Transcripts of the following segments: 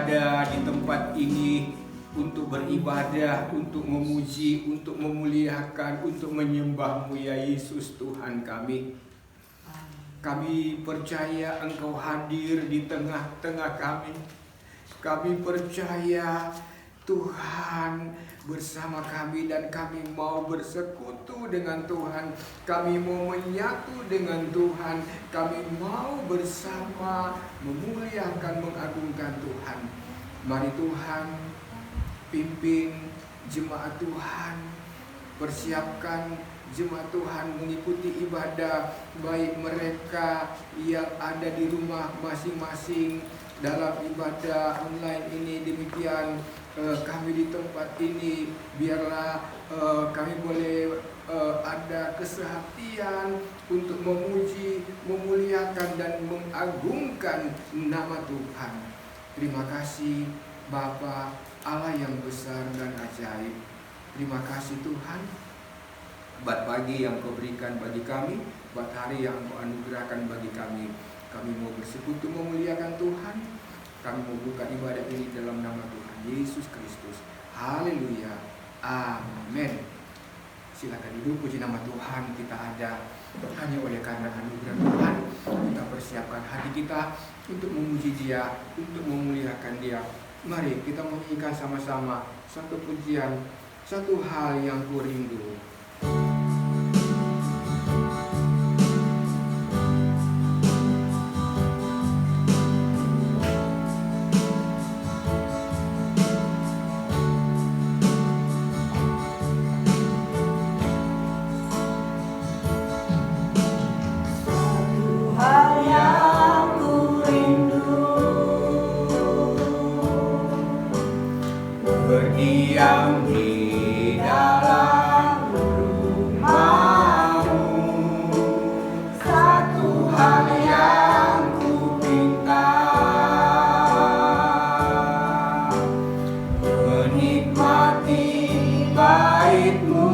ada di tempat ini untuk beribadah, untuk memuji, untuk memuliakan, untuk menyembah-Mu ya Yesus Tuhan kami. Kami percaya Engkau hadir di tengah-tengah kami. Kami percaya Tuhan bersama kami dan kami mau bersekutu dengan Tuhan. Kami mau menyatu dengan Tuhan. Kami mau bersama memuliakan, mengagungkan Tuhan. Mari Tuhan pimpin jemaat Tuhan, persiapkan jemaat Tuhan mengikuti ibadah, baik mereka yang ada di rumah masing-masing dalam ibadah online ini. Demikian kami di tempat ini, biarlah kami boleh ada kesehatian untuk memuji, memuliakan dan mengagungkan nama Tuhan. Terima kasih Bapa Allah yang besar dan ajaib. Terima kasih Tuhan buat pagi yang Kau berikan bagi kami, buat hari yang Kau anugerahkan bagi kami. Kami mau bersekutu memuliakan Tuhan. Kami mau buka ibadah ini dalam nama Tuhan Yesus Kristus. Haleluya. Amin. Silakan duduk, puji nama Tuhan. Kita ada hanya oleh karena anugerah Tuhan. Kita persiapkan hati kita untuk memuji Dia, untuk memuliakan Dia. Mari kita menyanyikan sama-sama satu pujian, satu hal yang ku rindu. Berdiam di dalam rumah-Mu, satu hal yang ku pinta, menikmati bait-Mu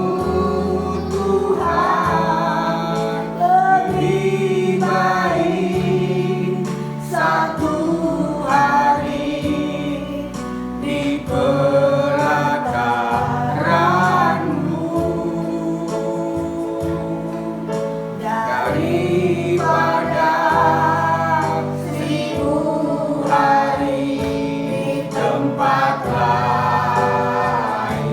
Tuhan. Lebih baik satu hari di daripada 1000 hari di tempat lain.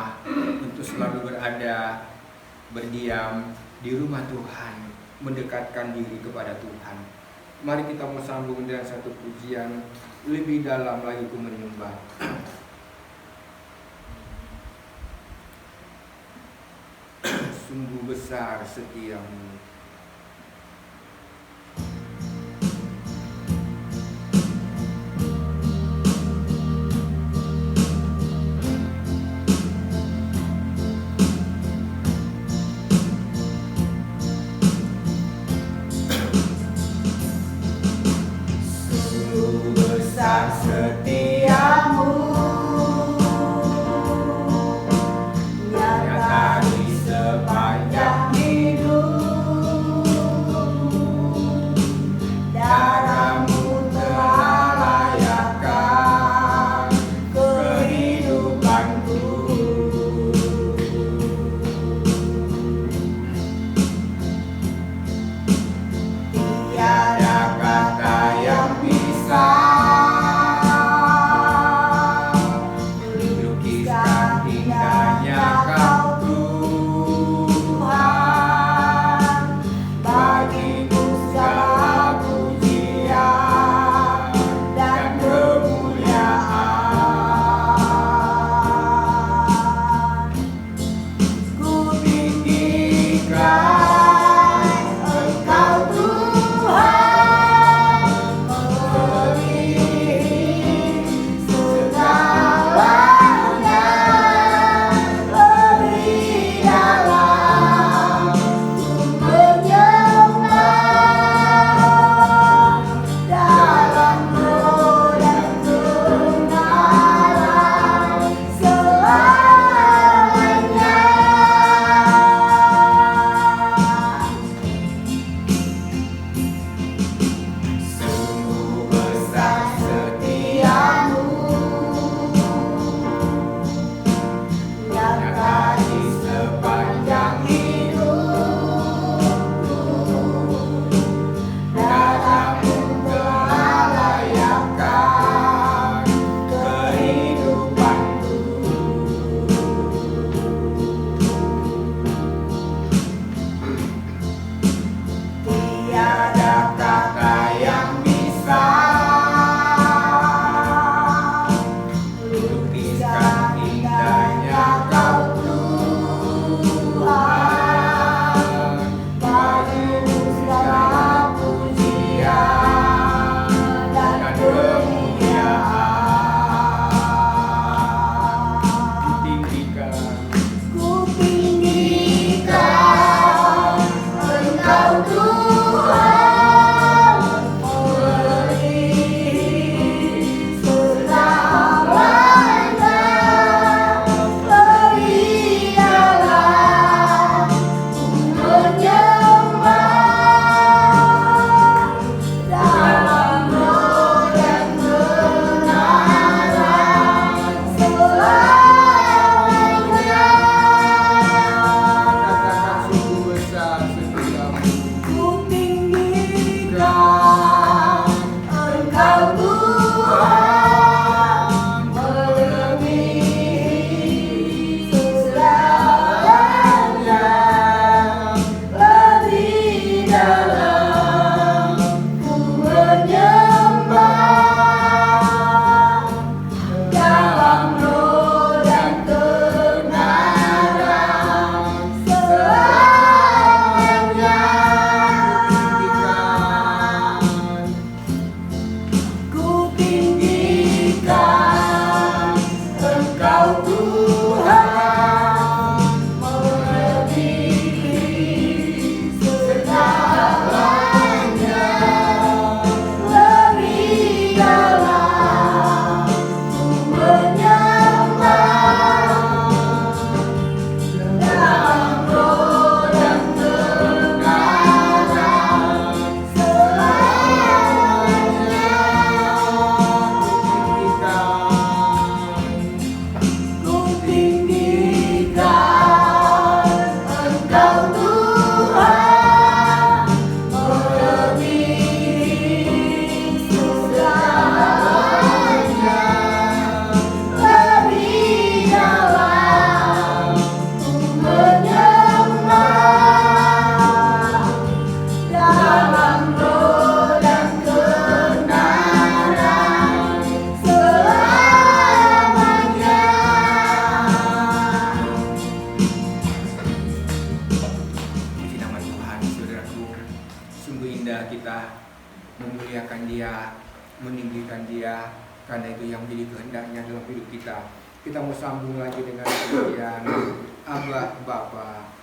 rumah, untuk selalu berada, berdiam di rumah Tuhan, mendekatkan diri kepada Tuhan. Mari kita mau sambung dengan satu pujian lebih dalam lagi ku menyembah. Sungguh besar setiamu. Setiamu nyata di sepanjang hidup, darahmu telah layakkan kehidupanku. Tiada kata yang bisa dia, meninggikan dia, karena itu yang menjadi kehendaknya dalam hidup kita. Kita mau sambung lagi dengan pujian Abah Bapa.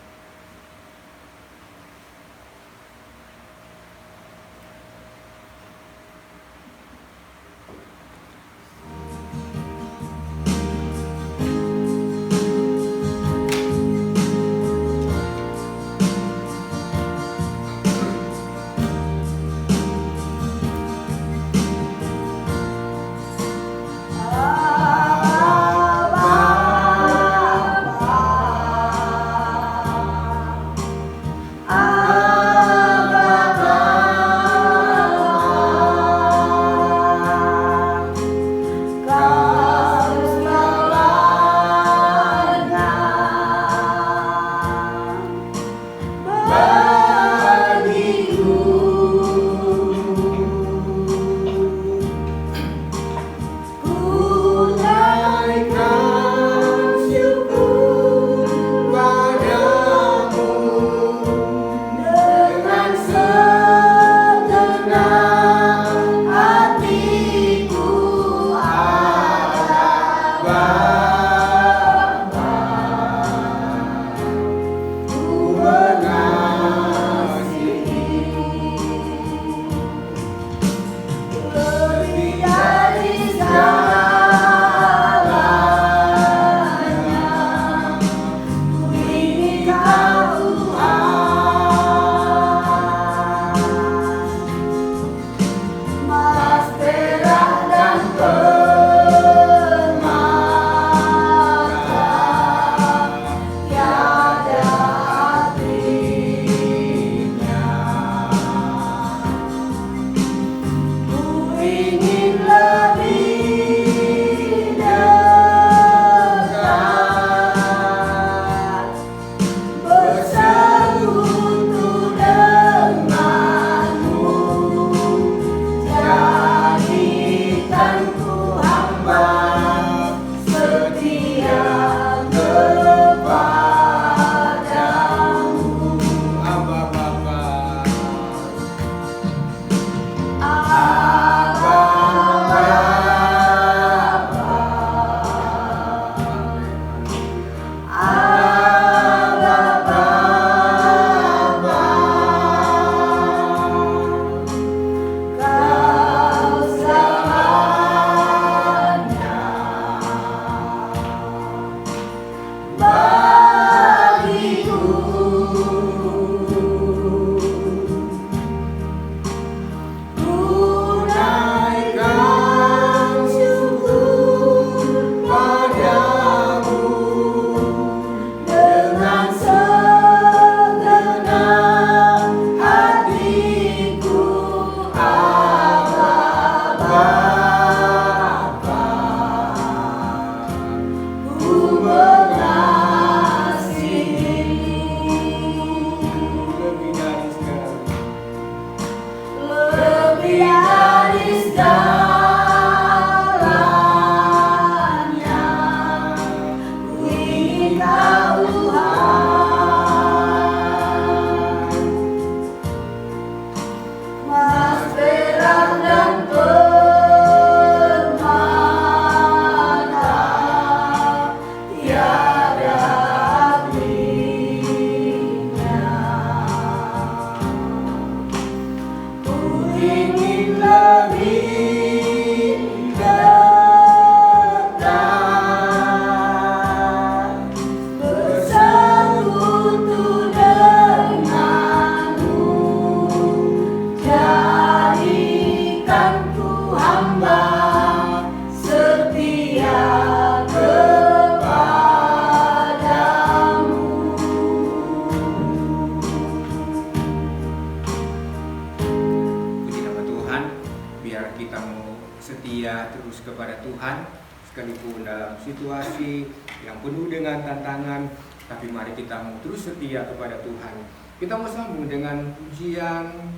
sekalipun dalam situasi yang penuh dengan tantangan, tapi mari kita mau terus setia kepada Tuhan. Kita mau sambung dengan pujian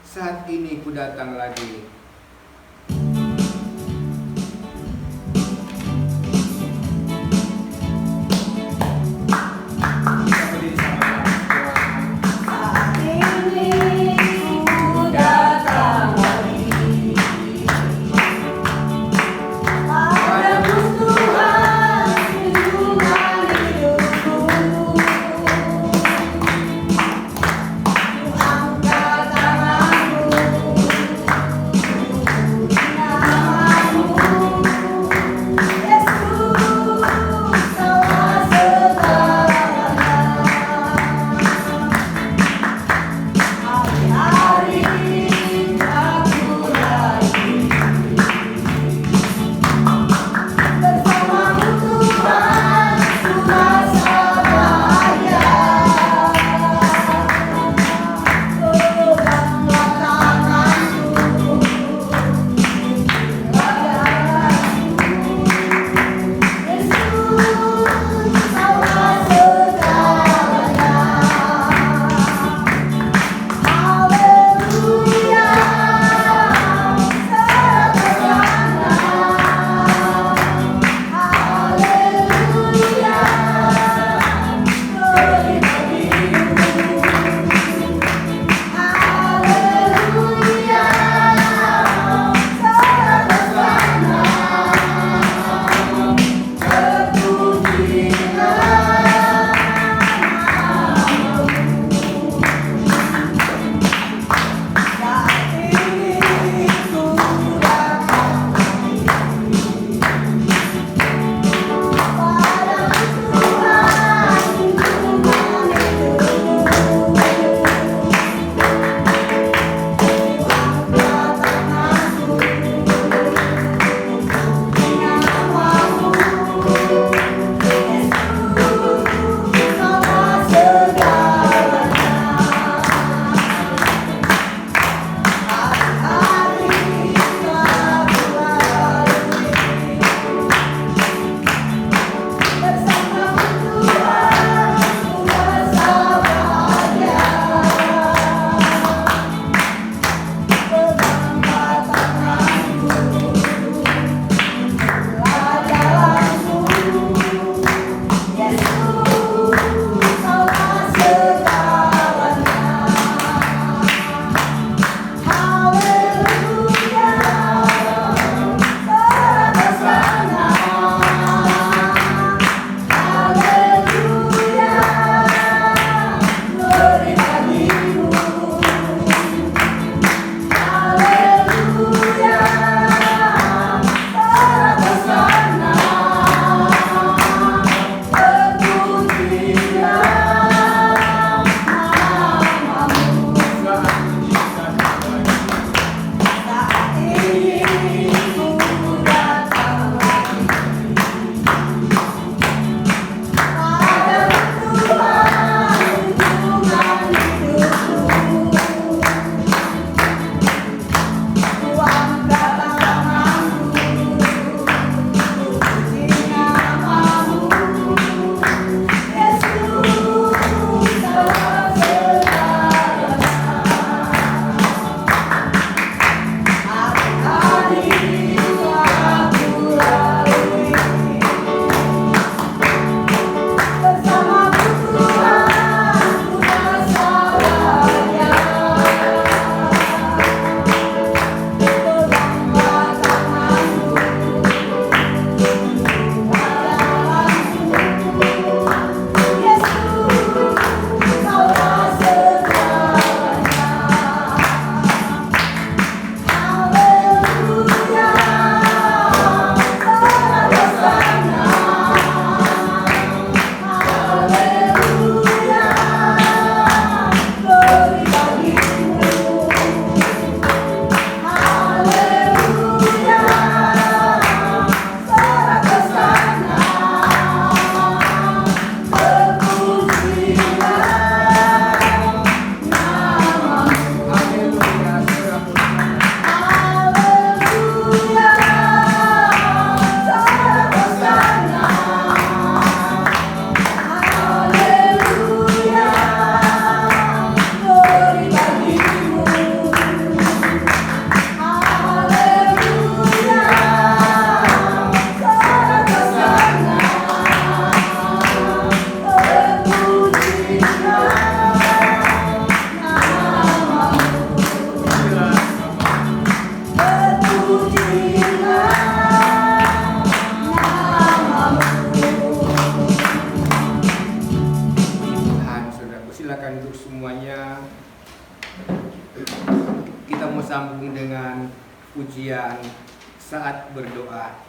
Saat Ini Ku Datang Lagi. Kita berdiri sama-sama. pujian saat berdoa.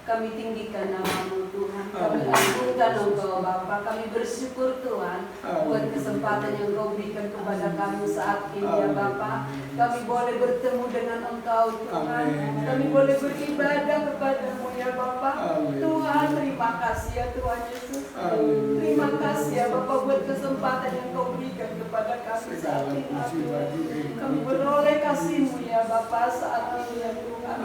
Kami tinggikan nama-Mu Tuhan, kami agungkan Engkau Bapa, kami bersyukur Tuhan buat kesempatan yang Engkau berikan kepada kami saat ini ya Bapa. Kami boleh bertemu dengan Engkau Tuhan, kami boleh beribadah kepada-Mu ya Bapa. Tuhan terima kasih ya Tuhan Yesus, terima kasih ya Bapa buat kesempatan yang Engkau berikan kepada kami saat ini Tuhan. Kami beroleh kasih-Mu ya Bapa saat ini ya Tuhan.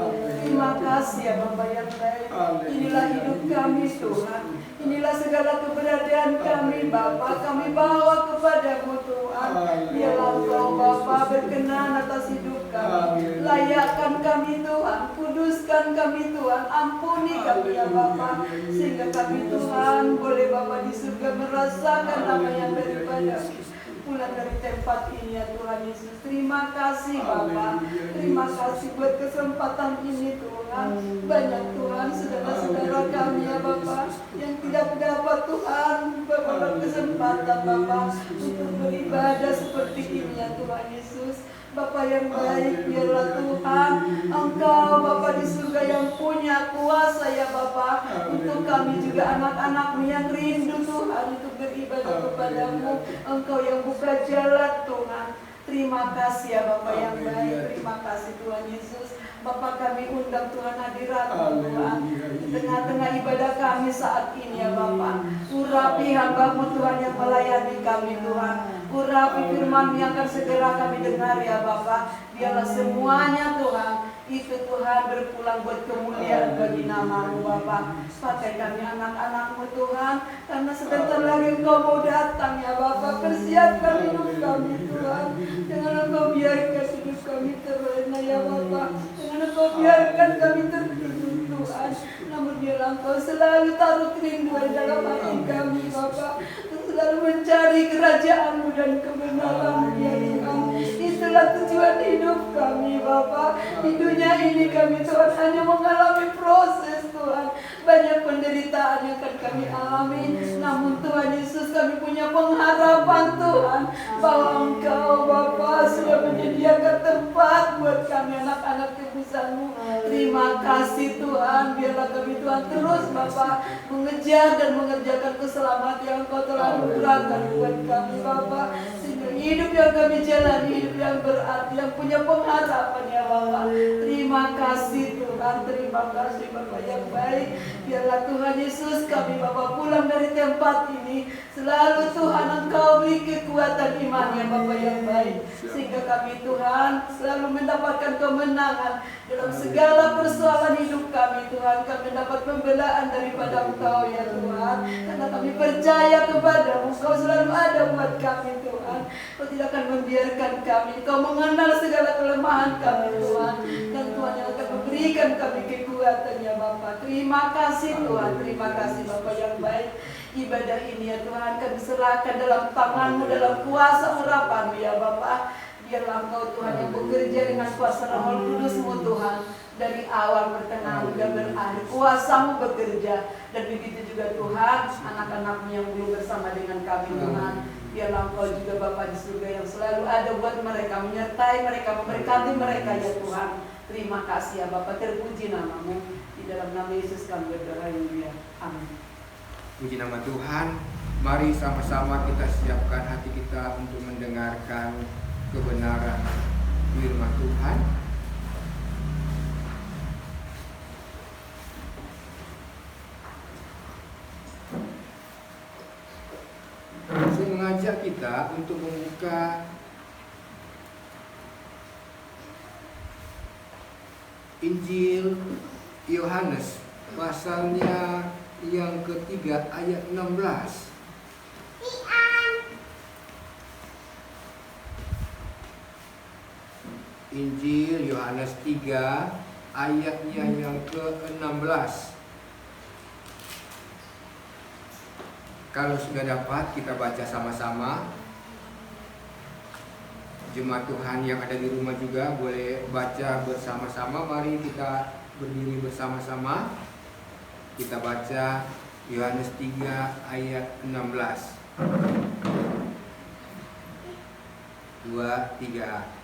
Terima kasih ya Bapa yang baik. Inilah hidup kami Tuhan, inilah segala keberadaan kami Bapa, kami bawa kepada-Mu Tuhan. Biarlah Engkau Bapa berkenan atas hidup kami, layakkan kami Tuhan, kuduskan kami Tuhan, ampuni kami ya Bapa, sehingga kami Tuhan boleh Bapa di surga merasakan apa yang daripada-Mu. Pulang dari tempat ini ya Tuhan Yesus. Terima kasih Bapa, terima kasih buat kesempatan ini Tuhan. Banyak Tuhan saudara-saudara kami ya Bapa yang tidak dapat Tuhan beroleh kesempatan Bapa untuk beribadah seperti ini ya Tuhan Yesus. Bapa yang baik, biarlah Tuhan Engkau Bapa di surga yang punya kuasa ya Bapa, untuk kami juga anak-anak-Mu yang rindu Tuhan untuk beribadah kepada-Mu. Engkau yang buka jalan Tuhan. Terima kasih ya Bapa yang baik, terima kasih Tuhan Yesus. Bapa kami undang Tuhan hadirat-Mu Tuhan di tengah-tengah ibadah kami saat ini ya Bapa. Urapi hamba-Mu Tuhan yang melayani kami Tuhan. Urapi firman-Mu yang akan segera kami dengar ya Bapa. Biarlah semuanya Tuhan itu Tuhan berpulang buat kemuliaan bagi nama-Mu Bapa. Pakai kami anak-anak-Mu Tuhan, karena sebentar lagi Engkau mau datang ya Bapa. Persiapkan hidup kami Tuhan, jangan Engkau biarkan hidup kami terlena ya Bapa, jangan Engkau biarkan kami tertidur Tuhan. Namun biarlah Engkau selalu taruh kerinduan dalam hati kami Bapa, selalu mencari kerajaan-Mu dan kebenaran-Mu ya Tuhan. Itulah tujuan hidup kami Bapa. Di dunia ini kami Tuhan hanya mengalami proses Tuhan, banyak penderitaan yang akan kami alami. Namun Tuhan Yesus, kami punya pengharapan Tuhan, bahwa Engkau Bapa sudah menyediakan tempat buat kami anak-anak tebusan-Mu. Terima kasih Tuhan. Biarlah kami Tuhan terus Bapa mengejar dan mengerjakan keselamatan yang Engkau telah anugerahkan buat kami Bapa, sehingga hidup yang kami jalani hidup yang berarti, yang punya pengharapan ya Bapa. Terima kasih Tuhan, terima kasih Bapa yang baik. Biarlah Tuhan Yesus kami Bapa pulang dari tempat ini, selalu Tuhan Engkau beri kekuatan iman ya Bapa yang baik, sehingga kami Tuhan selalu mendapatkan kemenangan dalam segala persoalan hidup kami Tuhan. Kami dapat pembelaan daripada Engkau ya Tuhan, karena kami percaya kepada-Mu. Engkau selalu ada buat kami Tuhan. Kau tidak akan membiarkan kami. Kau mengenal segala kelemahan kami Tuhan, dan Tuhan yang akan memberikan kami kekuatan ya Bapa. Terima kasih Tuhan, terima kasih Bapa yang baik. Ibadah ini ya Tuhan kami serahkan dalam tangan-Mu, dalam kuasa urapan-Mu ya Bapa. Biarlah Engkau Tuhan yang bekerja dengan kuasa Roh Kudus-Mu Tuhan, dari awal, pertengahan, dan berakhir. Kuasa-Mu bekerja, dan begitu juga Tuhan anak-anak-Mu yang belum bersama dengan kami Tuhan. Biarlah Engkau juga Bapa di surga yang selalu ada buat mereka, menyertai mereka, memberkati mereka ya Tuhan. Terima kasih ya Bapa, terpuji nama-Mu. Di dalam nama Yesus kami berdoa ya. Amin. Puji nama Tuhan. Mari sama-sama kita siapkan hati kita untuk mendengarkan kebenaran firman Tuhan. Saya mengajak kita untuk membuka Injil Yohanes pasalnya yang ketiga ayat 16. Injil Yohanes 3 ayatnya yang ke-16. Kalau sudah dapat, kita baca sama-sama. Jemaat Tuhan yang ada di rumah juga boleh baca bersama-sama. Mari kita berdiri bersama-sama. Kita baca Yohanes 3 ayat 16. 2, 3.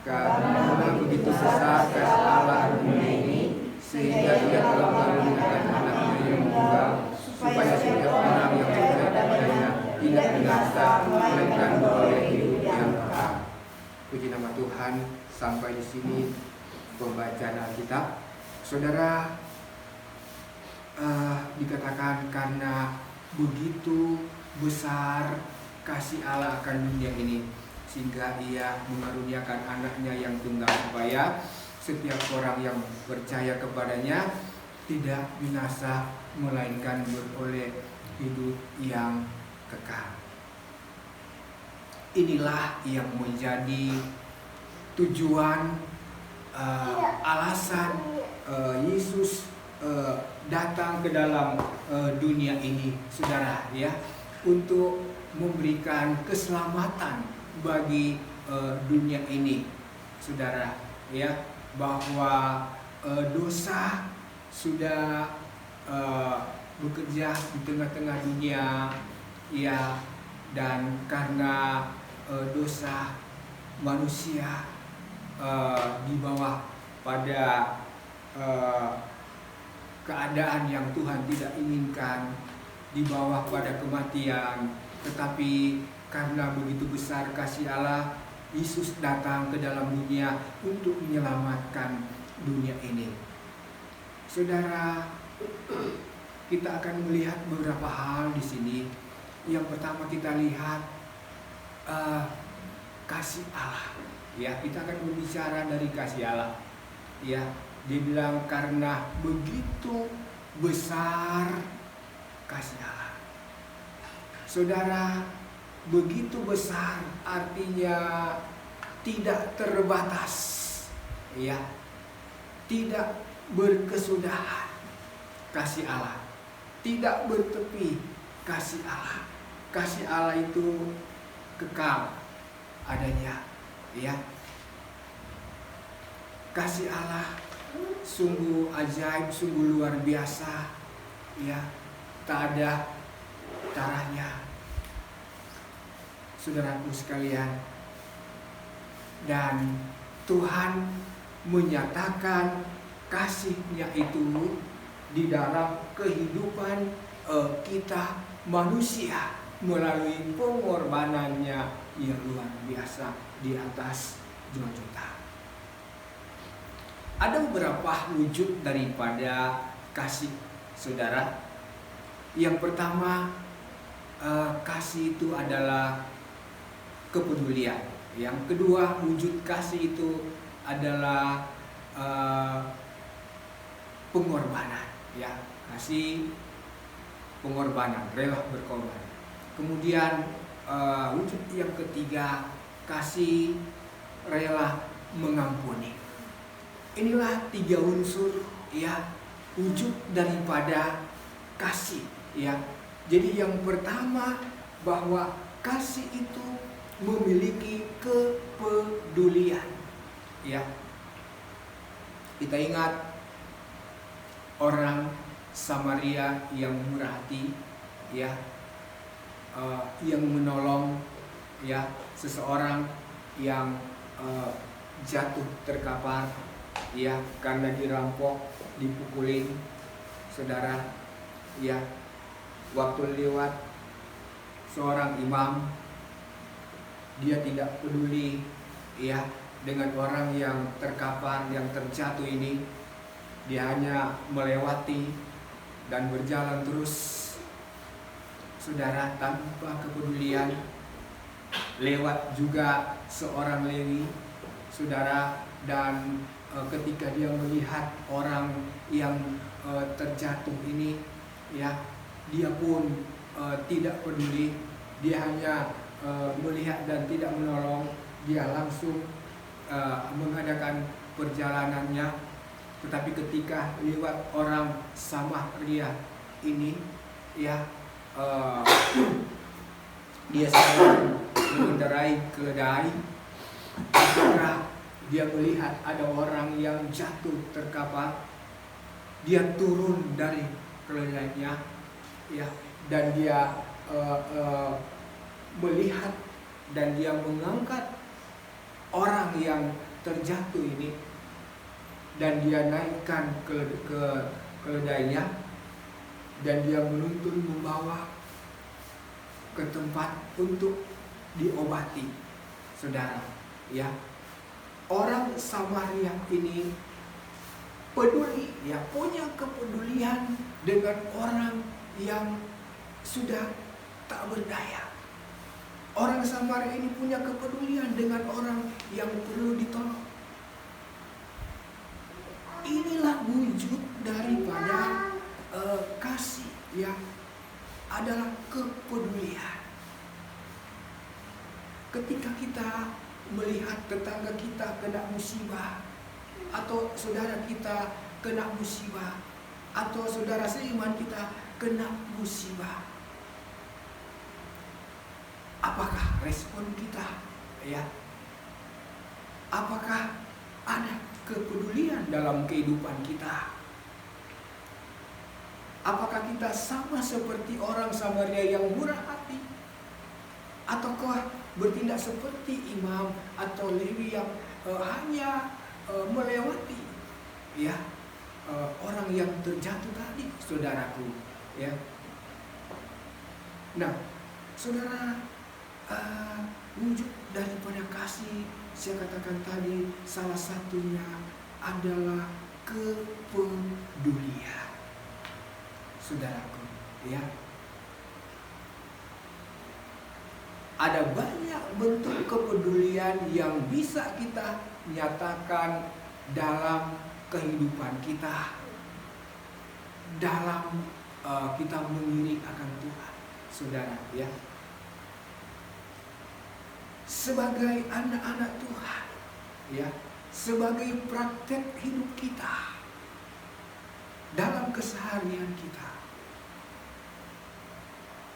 Karena begitu besar kasih Allah dunia ini, sehingga Dia telah mengaruniakan anaknya yang tunggal, supaya setiap orang yang percaya kepadanya tidak binasa, melainkan beroleh hidup yang kekal. Puji nama Tuhan. Sampai di sini pembacaan Alkitab. Saudara, dikatakan karena begitu besar kasih Allah akan dunia ini, sehingga Ia mengaruniakan anaknya yang tunggal, supaya setiap orang yang percaya kepadanya tidak binasa, melainkan beroleh hidup yang kekal. Inilah yang menjadi tujuan, alasan Yesus datang ke dalam dunia ini, saudara, ya, untuk memberikan keselamatan bagi dunia ini, saudara, ya, bahwa dosa sudah bekerja di tengah-tengah dunia, ya, dan karena dosa manusia dibawa pada keadaan yang Tuhan tidak inginkan, dibawa pada kematian. Tetapi karena begitu besar kasih Allah, Yesus datang ke dalam dunia untuk menyelamatkan dunia ini. Saudara, kita akan melihat beberapa hal di sini. Yang pertama kita lihat kasih Allah. Ya, kita akan berbicara dari kasih Allah. Ya, dibilang karena begitu besar kasih Allah. Saudara, begitu besar artinya tidak terbatas, ya, tidak berkesudahan kasih Allah, tidak bertepi kasih Allah. Kasih Allah itu kekal adanya, ya. Kasih Allah sungguh ajaib, sungguh luar biasa, ya, tak ada taranya, saudaraku sekalian. Dan Tuhan menyatakan kasih-Nya itu di dalam kehidupan kita manusia melalui pengorbanannya yang luar biasa di atas juta-juta. Ada beberapa wujud daripada kasih, saudara. Yang pertama, kasih itu adalah kepedulian. Yang kedua, wujud kasih itu adalah pengorbanan, ya, kasih pengorbanan, rela berkorban. Kemudian wujud yang ketiga, kasih rela mengampuni. Inilah tiga unsur, ya, wujud daripada kasih, ya. Jadi yang pertama, bahwa kasih itu memiliki kepedulian, ya. Kita ingat orang Samaria yang murah hati, ya, yang menolong, ya, seseorang yang jatuh terkapar, ya, karena dirampok, dipukulin, saudara, ya. Waktu lewat, seorang imam, dia tidak peduli ya dengan orang yang terkapar, yang terjatuh ini. Dia hanya melewati dan berjalan terus, saudara, tanpa kepedulian. Lewat juga seorang Lewi, saudara, dan ketika dia melihat orang yang terjatuh ini, ya, dia pun tidak peduli. Dia hanya melihat dan tidak menolong. Dia langsung mengadakan perjalanannya. Tetapi ketika lewat orang Samaria ini, ya, dia sedang mengendarai keledai. Ketika dia melihat ada orang yang jatuh terkapar, dia turun dari keledainya, ya, dan dia melihat dan dia mengangkat orang yang terjatuh ini, dan dia naikkan ke keledainya, dan dia menuntun membawa ke tempat untuk diobati, saudara, ya. Orang Samaria ini peduli, ya, punya kepedulian dengan orang yang sudah tak berdaya. Orang Samaria ini punya kepedulian dengan orang yang perlu ditolong. Inilah wujud daripada kasih, ya, adalah kepedulian. Ketika kita melihat tetangga kita kena musibah, atau saudara kita kena musibah, atau saudara seiman kita kena musibah, apakah respon kita, ya? Apakah ada kepedulian dalam kehidupan kita? Apakah kita sama seperti orang Samaria yang murah hati? Ataukah bertindak seperti imam atau Lewi yang hanya melewati, ya, orang yang terjatuh tadi, saudaraku, ya? Nah, saudara, wujud daripada kasih, saya katakan tadi, salah satunya adalah kepedulian, saudaraku, ya. Ada banyak bentuk kepedulian yang bisa kita nyatakan dalam kehidupan kita, dalam kita mengiring akan Tuhan, saudara, ya. Sebagai anak-anak Tuhan, ya, sebagai praktek hidup kita dalam keseharian kita,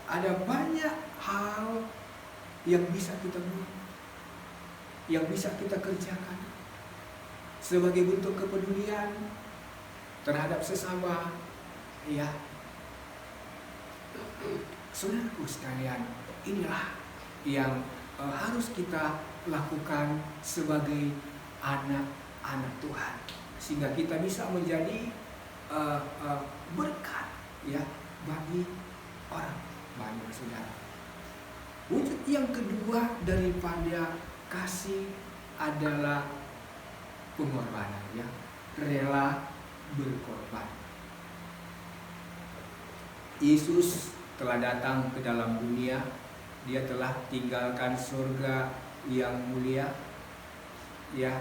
ada banyak hal yang bisa kita buat, yang bisa kita kerjakan sebagai bentuk kepedulian terhadap sesama, ya. Saudaraku sekalian, inilah yang harus kita lakukan sebagai anak-anak Tuhan, sehingga kita bisa menjadi berkat, ya, bagi orang banyak, saudara. Wujud yang kedua daripada kasih adalah pengorbanan, ya, rela berkorban. Yesus telah datang ke dalam dunia. Dia telah tinggalkan surga yang mulia, ya,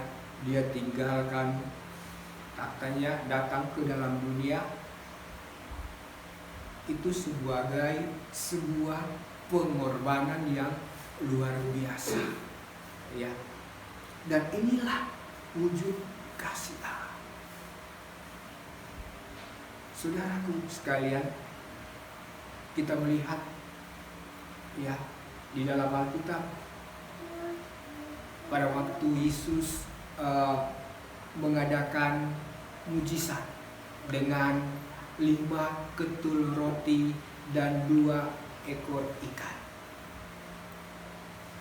dia tinggalkan taktanya, datang ke dalam dunia. Itu sebagai sebuah pengorbanan yang luar biasa, ya. Dan inilah wujud kasih Allah. Saudaraku sekalian, kita melihat, ya, di dalam Alkitab pada waktu Yesus mengadakan mujizat dengan 5 ketul roti dan 2 ekor ikan.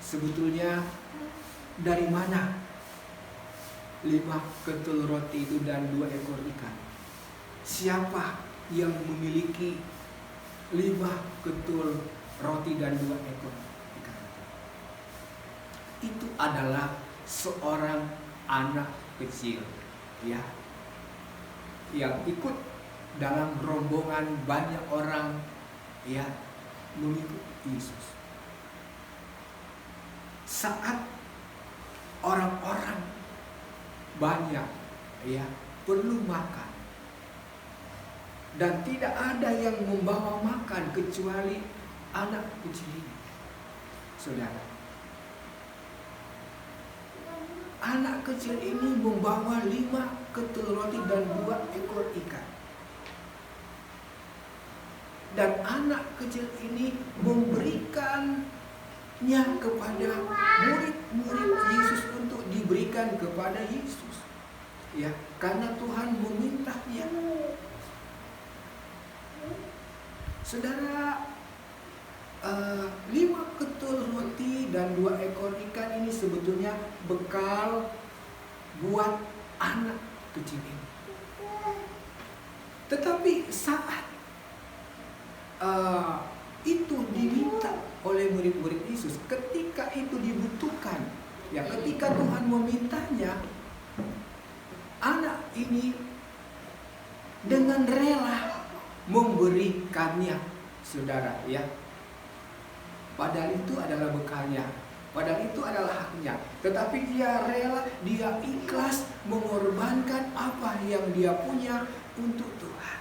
Sebetulnya dari mana 5 ketul roti itu dan 2 ekor ikan? Siapa yang memiliki 5 ketul roti dan 2 ekor ikan. Itu adalah seorang anak kecil, ya, yang ikut dalam rombongan banyak orang, ya, mengikut Yesus. Saat orang-orang banyak, ya, perlu makan, dan tidak ada yang membawa makan kecuali anak kecil ini, saudara. Anak kecil ini membawa 5 ketul roti dan 2 ekor ikan. Dan anak kecil ini memberikannya kepada murid-murid Yesus untuk diberikan kepada Yesus, ya, karena Tuhan memintanya. Saudara, 5 ketul roti dan 2 ekor ikan ini sebetulnya bekal buat anak kecil ini. Tetapi saat itu diminta oleh murid-murid Yesus, ketika itu dibutuhkan, ya, ketika Tuhan memintanya, anak ini dengan rela memberikannya, saudara, ya. Padahal itu adalah bekalnya, padahal itu adalah haknya, tetapi dia rela, dia ikhlas mengorbankan apa yang dia punya untuk Tuhan.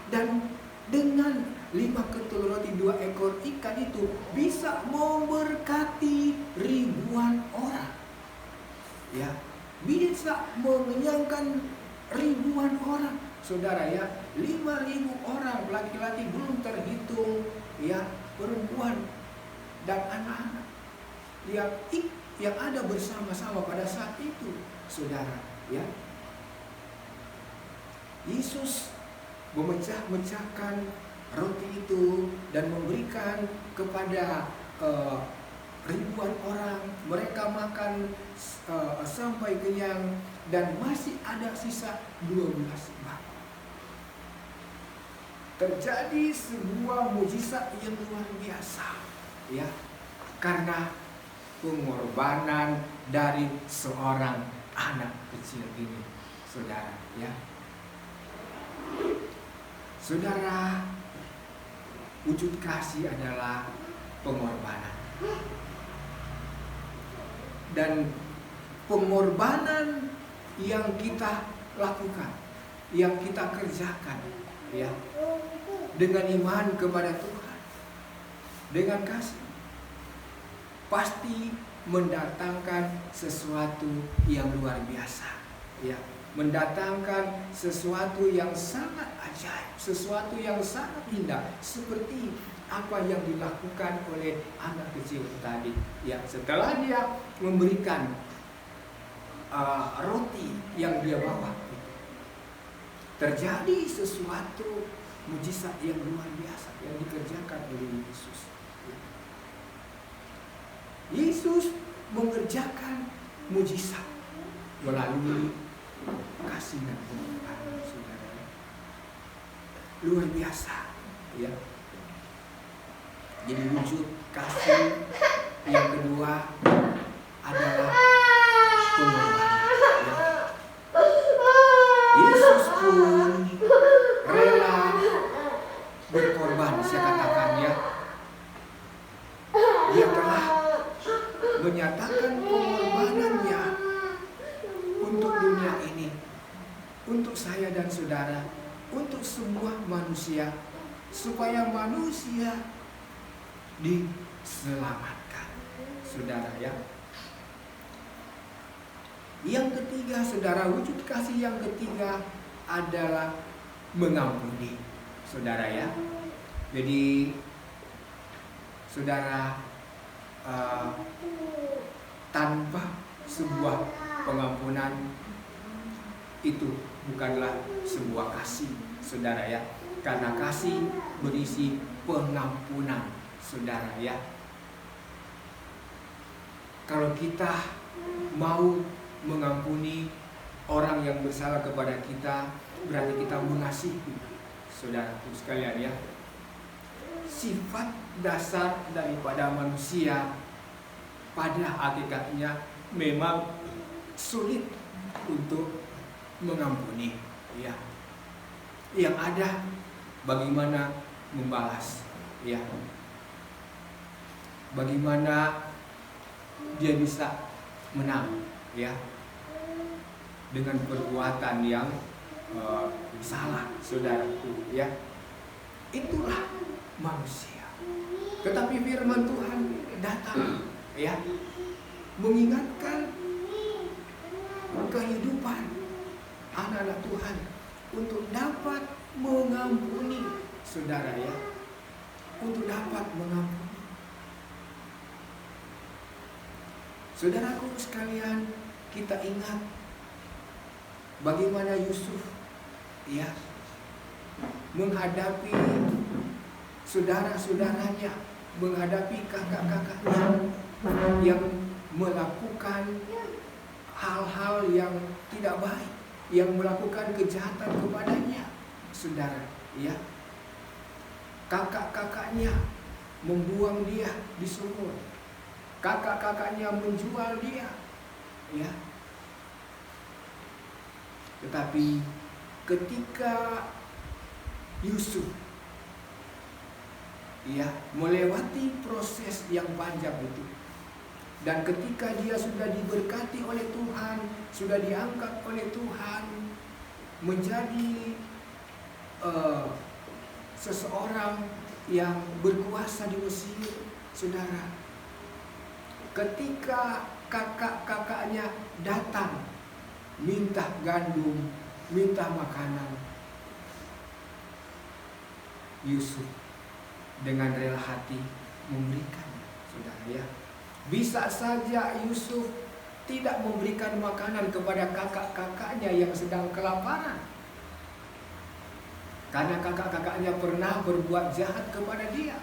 Dan dengan 5 ketul roti 2 ekor ikan itu bisa memberkati ribuan orang, ya, bisa mengenyangkan ribuan orang, saudara, ya. 5.000 orang, laki-laki belum terhitung, ya, perempuan dan anak-anak yang ada bersama-sama pada saat itu, saudara, ya. Yesus memecah-mecahkan roti itu dan memberikan kepada ribuan orang. Mereka makan sampai kenyang dan masih ada sisa 12 bangkai. Terjadi sebuah mujizat yang luar biasa, ya, karena pengorbanan dari seorang anak kecil ini, saudara, ya. Saudara, wujud kasih adalah pengorbanan. Dan pengorbanan yang kita lakukan, yang kita kerjakan, ya, dengan iman kepada Tuhan, dengan kasih, pasti mendatangkan sesuatu yang luar biasa, ya, mendatangkan sesuatu yang sangat ajaib, sesuatu yang sangat indah, seperti apa yang dilakukan oleh anak kecil tadi, ya. Setelah dia memberikan roti yang dia bawa, terjadi sesuatu mujizat yang luar biasa yang dikerjakan oleh Yesus. Yesus mengerjakan mujizat melalui kasih dan pengorbanan, saudara, luar biasa, ya. Jadi wujud kasih yang kedua adalah pengorbanan, ya. Yesus pun rela berkorban, saya katakan, ya. Dia telah menyatakan pengorbanannya untuk dunia ini, untuk saya dan saudara, untuk semua manusia, supaya manusia diselamatkan, saudara, ya. Yang ketiga, saudara, wujud kasih yang ketiga adalah mengampuni, saudara, ya. Jadi saudara, tanpa sebuah pengampunan itu bukanlah sebuah kasih, saudara, ya. Karena kasih berisi pengampunan, saudara, ya. Kalau kita mau mengampuni orang yang bersalah kepada kita, berarti kita mengasihi, saudara sekalian, ya. sifat dasar daripada manusia pada hakikatnya memang sulit untuk mengampuni, ya. Yang ada bagaimana membalas, ya. Bagaimana dia bisa menang, ya, dengan perbuatan yang salah, saudaraku, ya. Itulah manusia. Tetapi firman Tuhan datang, ya, mengingatkan kehidupan anak-anak Tuhan untuk dapat mengampuni, saudara, ya, untuk dapat mengampuni. Saudaraku sekalian, kita ingat bagaimana Yusuf, ya, menghadapi saudara-saudaranya, menghadapi kakak-kakaknya yang melakukan hal-hal yang tidak baik, yang melakukan kejahatan kepadanya, saudara, ya. Kakak-kakaknya membuang dia di sumur, kakak-kakaknya menjual dia, ya. Tetapi ketika Yusuf, ya, melewati proses yang panjang itu, dan ketika dia sudah diberkati oleh Tuhan, sudah diangkat oleh Tuhan menjadi seseorang yang berkuasa di Mesir, saudara, ketika kakak-kakaknya datang minta gandum, minta makanan, Yusuf dengan rela hati memberikannya, saudara, ya. Bisa saja Yusuf tidak memberikan makanan kepada kakak-kakaknya yang sedang kelaparan, karena kakak-kakaknya pernah berbuat jahat kepada dia.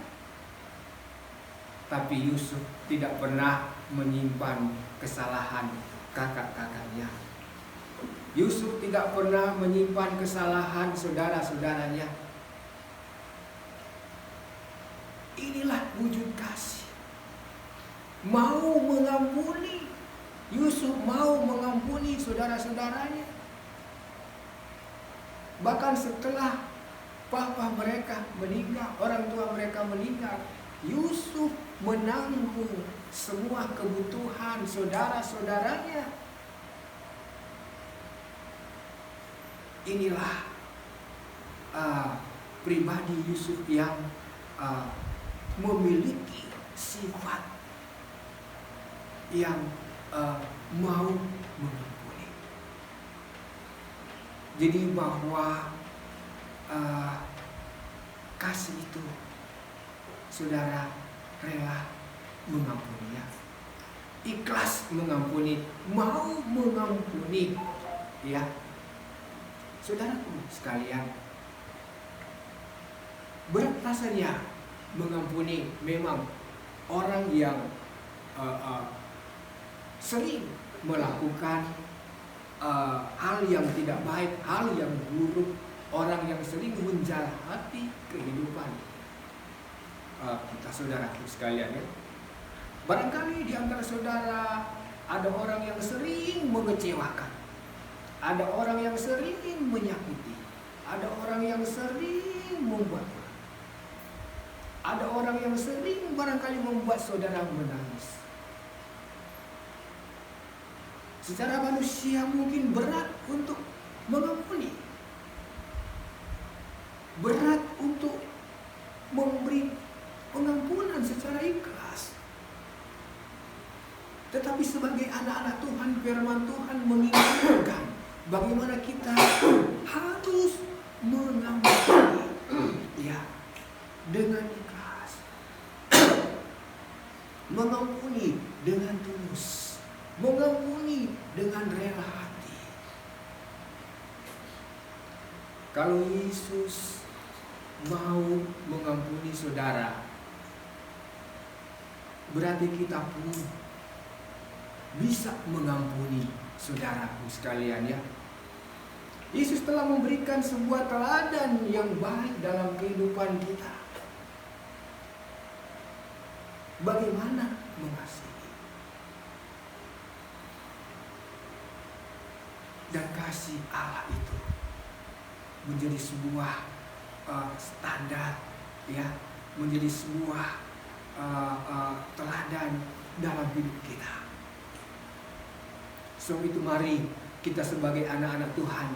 Tapi Yusuf tidak pernah menyimpan kesalahan kakak-kakaknya. Yusuf tidak pernah menyimpan kesalahan saudara-saudaranya. Inilah wujud kasih. Mau mengampuni. Yusuf mau mengampuni saudara-saudaranya. Bahkan setelah papa mereka meninggal, orang tua mereka meninggal, Yusuf menanggung semua kebutuhan saudara-saudaranya. Inilah pribadi Yusuf yang memiliki sifat yang mau mengampuni. Jadi bahwa kasih itu, saudara, rela mengampuni, ya. Ikhlas mengampuni, mau mengampuni, ya. Saudaraku sekalian, berat rasanya mengampuni memang orang yang sering melakukan hal yang tidak baik, hal yang buruk, orang yang sering menjahati kehidupan kita, saudaraku sekalian, ya. Barangkali di antara saudara ada orang yang sering mengecewakan, ada orang yang sering menyakiti, ada orang yang sering membuat, ada orang yang sering barangkali membuat saudara menangis. Secara manusia mungkin berat untuk mengampuni, berat untuk memberi pengampunan secara ikhlas. Tetapi sebagai anak-anak Tuhan, firman Tuhan mengingatkan bagaimana kita harus mengampuni, ya, dengan ikhlas, mengampuni dengan tulus, mengampuni dengan rela hati. Kalau Yesus mau mengampuni saudara, berarti kita pun bisa mengampuni saudaraku sekalian, ya. Yesus telah memberikan sebuah teladan yang baik dalam kehidupan kita. bagaimana mengasihi. Dan kasih Allah itu menjadi sebuah standar, ya, menjadi sebuah teladan dalam hidup kita. So itu mari kita sebagai anak-anak Tuhan,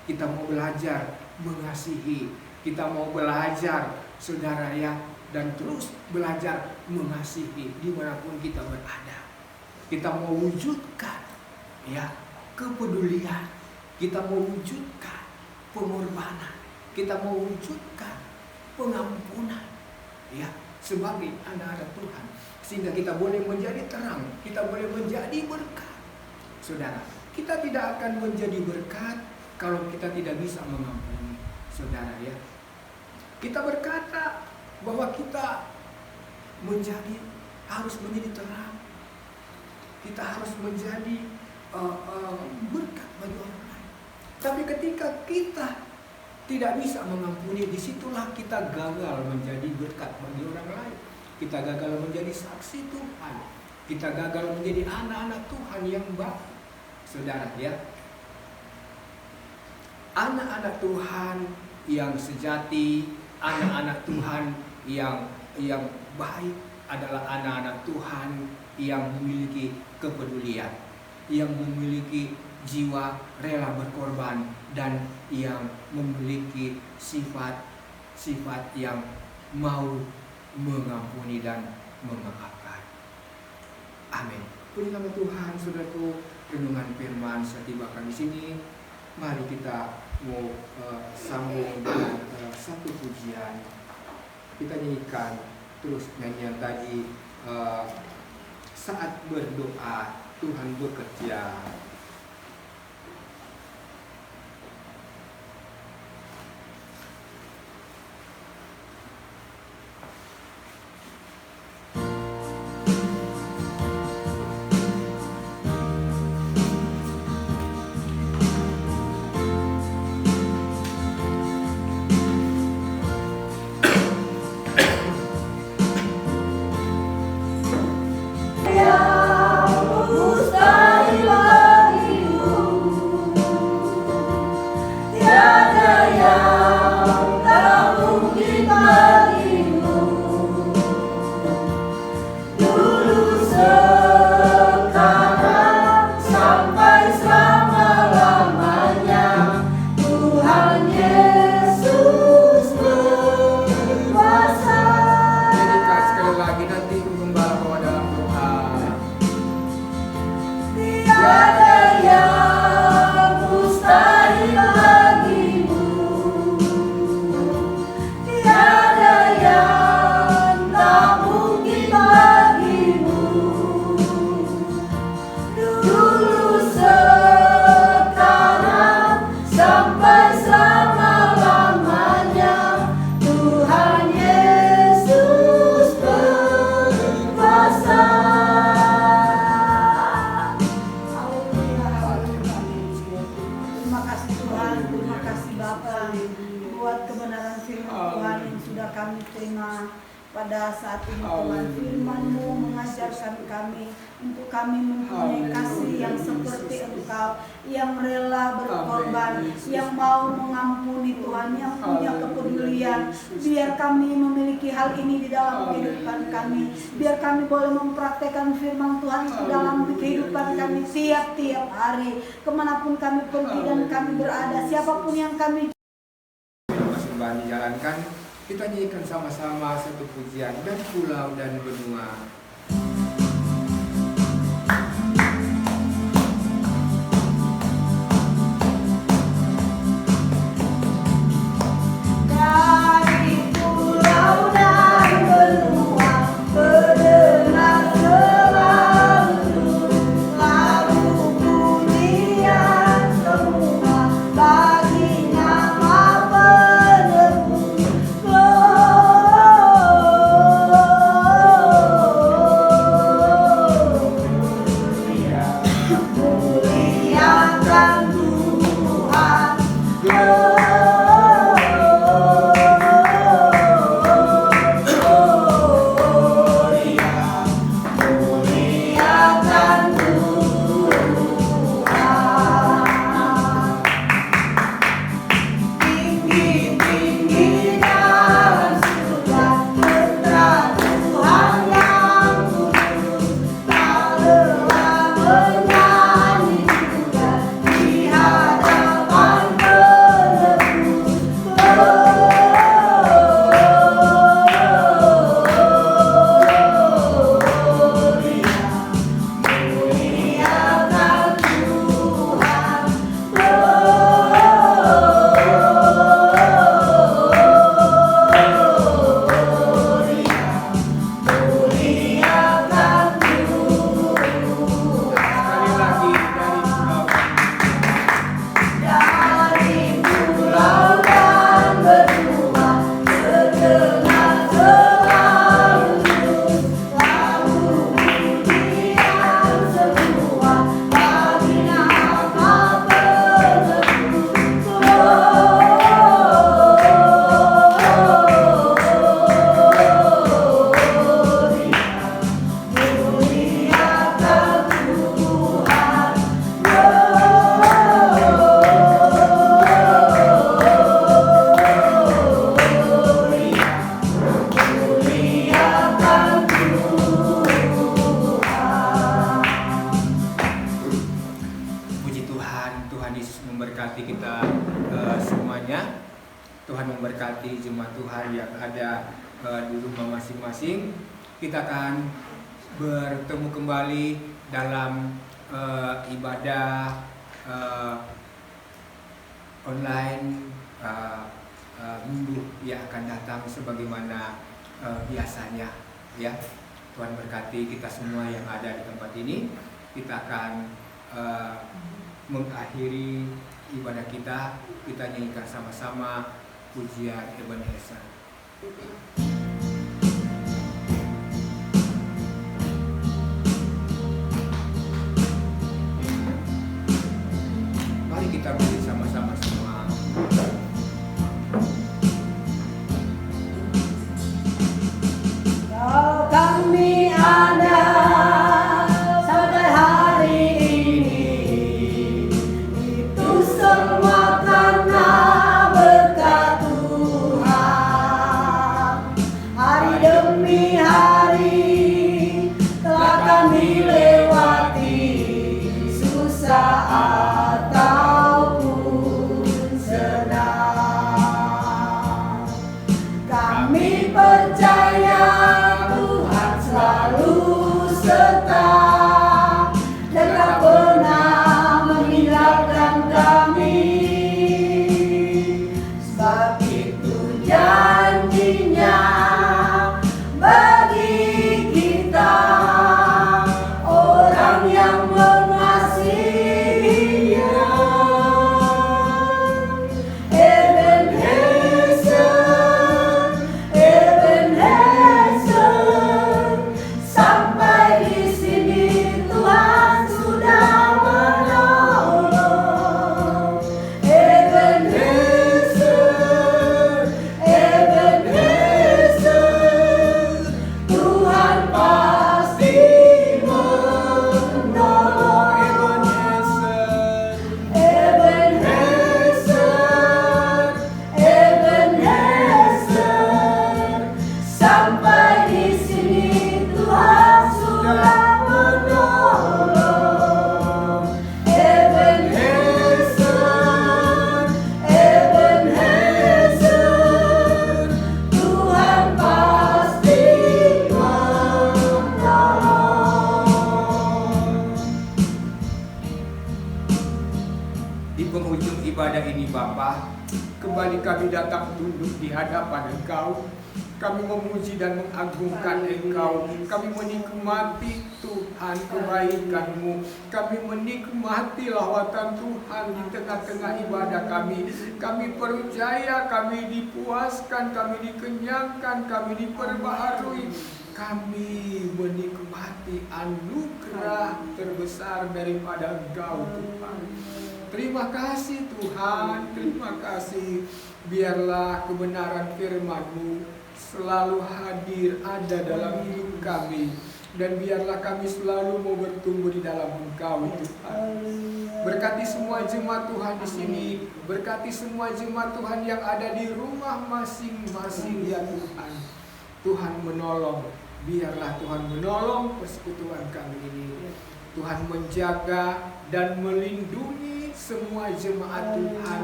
kita mau belajar mengasihi, kita mau belajar saudara ya, dan terus belajar mengasihi dimanapun kita berada. Kita mau wujudkan ya kepedulian, kita mau wujudkan pengorbanan, kita mau wujudkan pengampunan ya sebagai anak-anak Tuhan, sehingga kita boleh menjadi terang, kita boleh menjadi berkat. Saudara, kita tidak akan menjadi berkat kalau kita tidak bisa mengampuni, saudara ya. Kita berkata bahwa kita harus menjadi terang, kita harus menjadi berkat bagi orang lain. Tapi ketika kita tidak bisa mengampuni, disitulah kita gagal menjadi berkat bagi orang lain. Kita gagal menjadi saksi Tuhan, kita gagal menjadi anak-anak Tuhan yang baik. Saudara ya, anak-anak Tuhan yang sejati, anak-anak Tuhan yang baik adalah anak-anak Tuhan yang memiliki kepedulian, yang memiliki jiwa rela berkorban, dan yang memiliki sifat-sifat yang mau mengampuni dan memaafkan. Amin. Puji nama Tuhan, saudaraku. Renungan firman setiba kami di sini. Mari kita mau sambung dengan satu pujian. Kita nyanyikan terus nyanyian tadi, saat berdoa Tuhan bekerja. Pada saat ini Tuhan, firman-Mu mengajarkan kami untuk kami mempunyai kasih yang seperti Engkau, yang rela berkorban, yang mau mengampuni Tuhan, yang punya kepedulian. Biar kami memiliki hal ini di dalam kehidupan kami, biar kami boleh mempraktekkan firman Tuhan itu dalam kehidupan kami tiap-tiap hari, kemanapun kami pergi dan kami berada, siapapun yang kami persembahan dijalankan. Kita nyanyikan sama-sama satu pujian, dan pulau dan benua. Dari pulau dan benua berdengar selalu lagu pujian semua bagi nama penebus. Tuhan Yesus memberkati kita semuanya. Tuhan memberkati jemaat Tuhan yang ada di rumah masing-masing. Kita akan bertemu kembali dalam ibadah online minggu yang akan datang sebagaimana biasanya, ya. Tuhan berkati kita semua yang ada di tempat ini. Kita akan mengakhiri ibadah kita. Kita nyanyikan sama-sama pujian Ebenezer. Mari kita berdiri sama-sama semua. Kalau kami ada sampai hari ini, itu semua karena berkat Tuhan. Hari demi hari telah kami lewati, susah ataupun senang. Kami percaya Tuhan selalu serta dan tak pernah meninggalkan kami. Sebab itu janjinya bagi kita, orang yang mengasihinya. Ebenezer, Ebenezer, sampai di sini Tuhan sudah menolong. Ebenezer, Ebenezer, Tuhan pasti menolong. Ebenezer, Ebenezer, sampai di sini Tuhan sudah menolong. Ebenezer, Ebenezer, Tuhan pasti menolong. Di penghujung ibadah ini Bapa, kembali kami datang tunduk di hadapan Engkau. Kami memuji dan mengagungkan Engkau. Kami menikmati Tuhan kebaikan-Mu. Kami menikmati lawatan Tuhan di tengah-tengah ibadah kami. Kami percaya kami dipuaskan, kami dikenyangkan, kami diperbaharui. Kami menikmati anugerah terbesar daripada Engkau Tuhan. Terima kasih Tuhan, terima kasih. Biarlah kebenaran firman-Mu selalu hadir ada dalam hidup kami. Dan biarlah kami selalu mau bertumbuh di dalam Engkau Tuhan. Berkati semua jemaat Tuhan di sini. Berkati semua jemaat Tuhan yang ada di rumah masing-masing ya Tuhan. Tuhan menolong. Biarlah Tuhan menolong persekutuan kami ini. Tuhan menjaga dan melindungi semua jemaat Tuhan,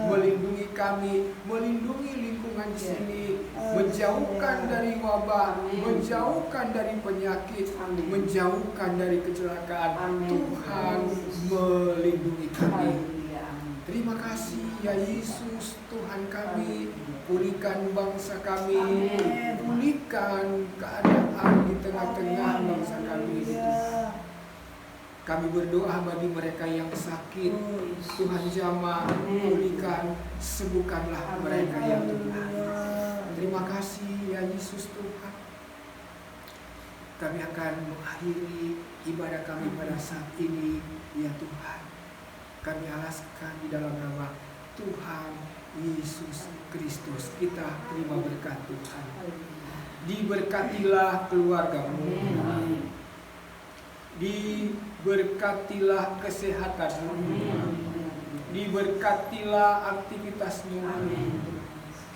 melindungi kami, melindungi lingkungan sini, menjauhkan dari wabah, menjauhkan dari penyakit, menjauhkan dari kecelakaan. Tuhan melindungi kami. Terima kasih ya Yesus Tuhan kami. Pulihkan bangsa kami, pulihkan keadaan di tengah-tengah bangsa kami. Kami berdoa bagi mereka yang sakit, Tuhan jamah, pulihkan, sembuhkanlah mereka yang Tuhan. Terima kasih ya Yesus Tuhan. Kami akan mengakhiri ibadah kami pada saat ini ya Tuhan. Kami alaskan di dalam nama Tuhan Yesus Kristus. Kita terima berkat Tuhan. Diberkatilah keluargamu. Diberkatilah kesehatanmu. Diberkatilah aktivitasmu.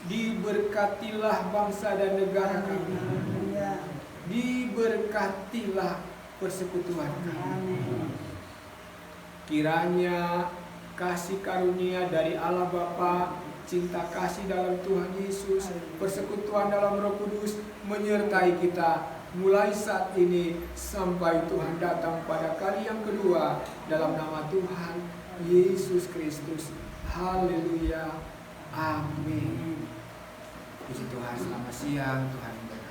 Diberkatilah bangsa dan negara kami. Diberkatilah persekutuan kami. Kiranya kasih karunia dari Allah Bapa, cinta kasih dalam Tuhan Yesus, persekutuan dalam Roh Kudus menyertai kita mulai saat ini sampai Tuhan datang pada kali yang kedua, dalam nama Tuhan Yesus Kristus. Haleluya. Amin. Puji Tuhan, selamat siang. Tuhan memberkati.